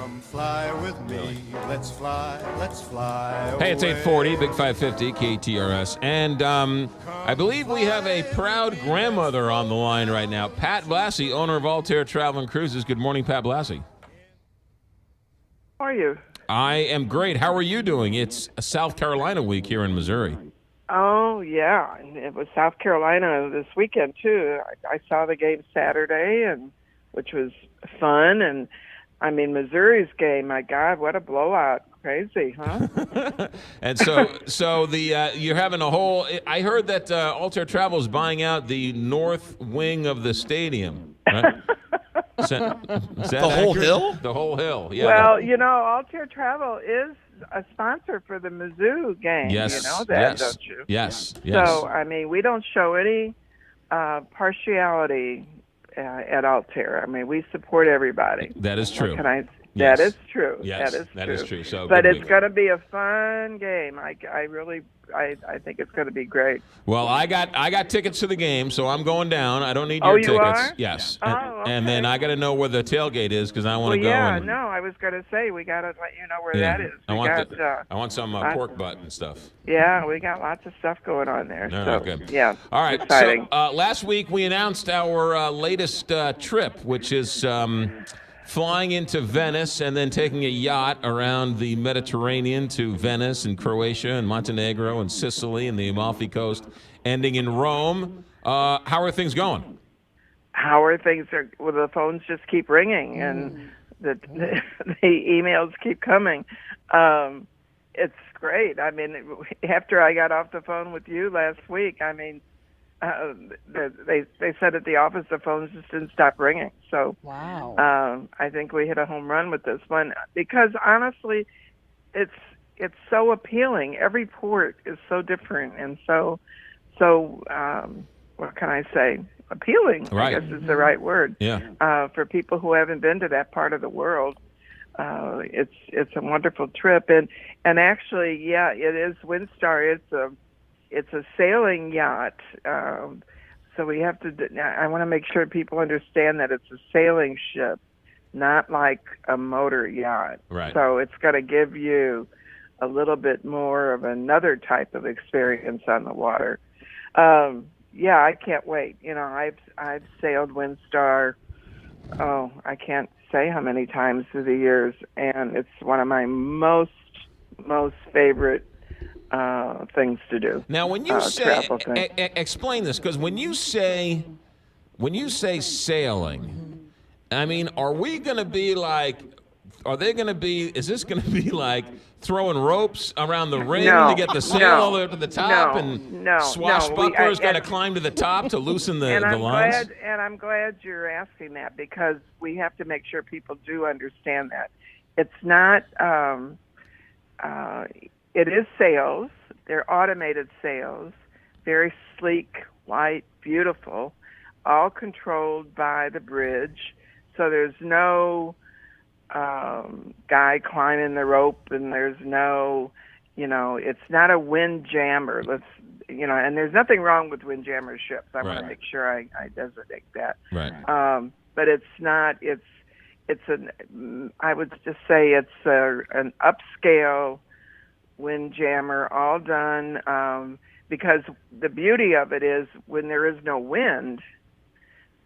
Come fly with me. Let's fly. Let's fly. Hey, it's 840, Big 550, KTRS. And I believe we have a proud grandmother on the line right now. Pat Blassie, owner of Altair Travel and Cruises. Good morning, Pat Blassie. How are you? I am great. How are you doing? It's a South Carolina week here in Missouri. Oh, yeah. And it was South Carolina this weekend, too. I saw the game Saturday, which was fun. And, I mean, Missouri's game, my God, what a blowout. Crazy, huh? And so you're having a whole – I heard that Altair Travel is buying out the north wing of the stadium, right? Is that the whole hill? The whole hill, yeah. Well, you know, Altair Travel is a sponsor for the Mizzou game. Yes, you know that, don't you? Yes. So, I mean, we don't show any partiality at Altair. I mean, we support everybody. That is true. That is true. Yes, that is true. So, but it's going to be a fun game. I think it's going to be great. Well, I got tickets to the game, so I'm going down. I don't need your tickets. You are? Yes. Okay. And then I got to know where the tailgate is because I want to go. Yeah, I was going to say we got to let you know where that is. I want some pork butt and stuff. Yeah, we got lots of stuff going on there. Okay. Yeah. All right. Exciting. So last week we announced our latest trip, which is flying into Venice and then taking a yacht around the Mediterranean to Venice and Croatia and Montenegro and Sicily and the Amalfi Coast, ending in Rome. How are things going? How are things? Well, the phones just keep ringing and the emails keep coming. It's great. I mean, after I got off the phone with you last week, I mean, they said at the office the phones just didn't stop ringing. So wow. I think we hit a home run with this one because honestly, it's so appealing. Every port is so different and so what can I say? Appealing. Right. I guess is the right word. Yeah. For people who haven't been to that part of the world, it's a wonderful trip and actually, yeah, it is Windstar. It's a sailing yacht, so we have to. I want to make sure people understand that it's a sailing ship, not like a motor yacht. Right. So it's going to give you a little bit more of another type of experience on the water. Yeah, I can't wait. You know, I've sailed Windstar. Oh, I can't say how many times through the years, and it's one of my most favorite things to do. Now, when you say, explain this, because when you say sailing, I mean, is this going to be like throwing ropes around the ring to get the sail all the way up to the top swashbucklers got to climb to the top to loosen the lines? I'm glad you're asking that because we have to make sure people do understand that. It's not, it is sails. They're automated sails, very sleek, white, beautiful, all controlled by the bridge. So there's no guy climbing the rope, and there's no, it's not a windjammer. And there's nothing wrong with windjammer ships. I want to make sure I designate that. Right. But it's not. I would just say it's an upscale windjammer, all done because the beauty of it is when there is no wind,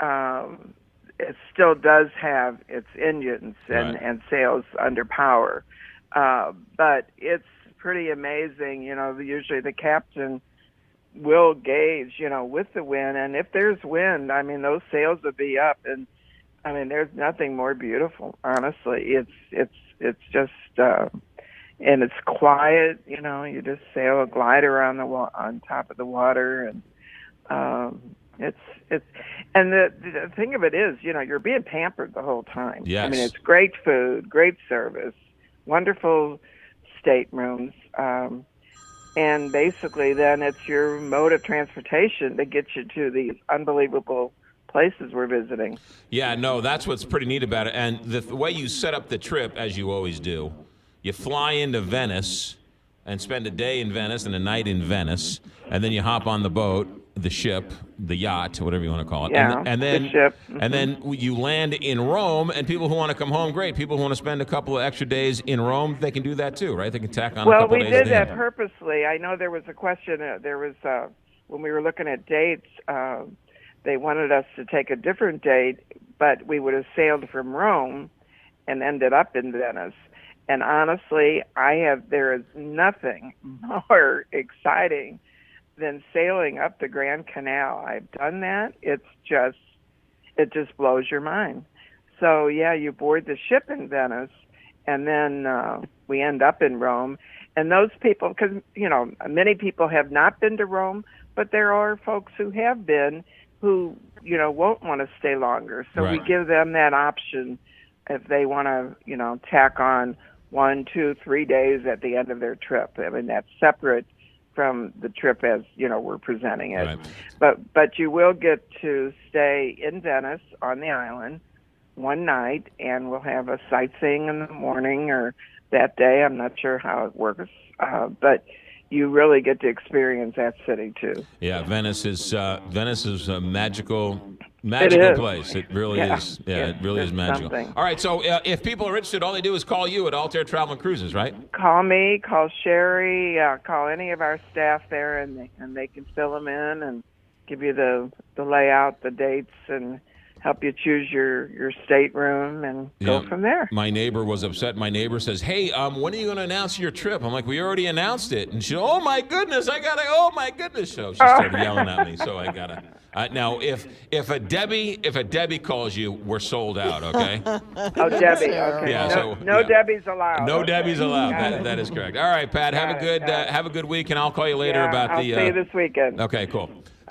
it still does have its engines and sails under power. But it's pretty amazing. Usually the captain will gauge, with the wind. And if there's wind, I mean, those sails will be up. And, I mean, there's nothing more beautiful, honestly. It's just, and it's quiet, you just sail a glider on top of the water. And and the thing of it is, you're being pampered the whole time. Yes. I mean, it's great food, great service, wonderful staterooms, and basically then it's your mode of transportation that gets you to these unbelievable places we're visiting. Yeah, no, that's what's pretty neat about it. And the way you set up the trip, as you always do, you fly into Venice and spend a day in Venice and a night in Venice, and then you hop on the boat the ship, the yacht, whatever you want to call it. Yeah, and then the ship. and then you land in Rome, and people who want to come home, great. People who want to spend a couple of extra days in Rome, they can do that too, right? They can tack on a Well, couple we days at did the that end. purposely. I know there was a question. There was when we were looking at dates. They wanted us to take a different date, but we would have sailed from Rome and ended up in Venice. And honestly, there is nothing more exciting than sailing up the Grand Canal. I've done that. It just blows your mind. So yeah, you board the ship in Venice, and then we end up in Rome. And those people, because many people have not been to Rome, but there are folks who have been who won't want to stay longer. So Right. we give them that option if they want to tack on 1, 2, 3 days at the end of their trip. I mean, that's separate from the trip as we're presenting it. Right. But you will get to stay in Venice on the island one night, and we'll have a sightseeing in the morning or that day. I'm not sure how it works, but you really get to experience that city too. Yeah, Venice is a magical is. place. It really is. Yeah, it really is magical. Something. All right, so if people are interested, all they do is call you at Altair Travel and Cruises, right? Call me, call Sherry, call any of our staff there, and they can fill them in and give you the layout, the dates, and help you choose your stateroom and go from there. My neighbor was upset. My neighbor says, "Hey, when are you going to announce your trip?" I'm like, "We already announced it." And she, "Oh my goodness, oh my goodness!" So she started yelling at me. So I gotta. Now, if a Debbie calls you, we're sold out. Okay. Oh, Debbie. Okay. Yeah. No Debbies allowed. No Okay. Debbie's allowed. That is correct. All right, Pat. Have a good week, and I'll call you later about I'll see you this weekend. Okay, cool.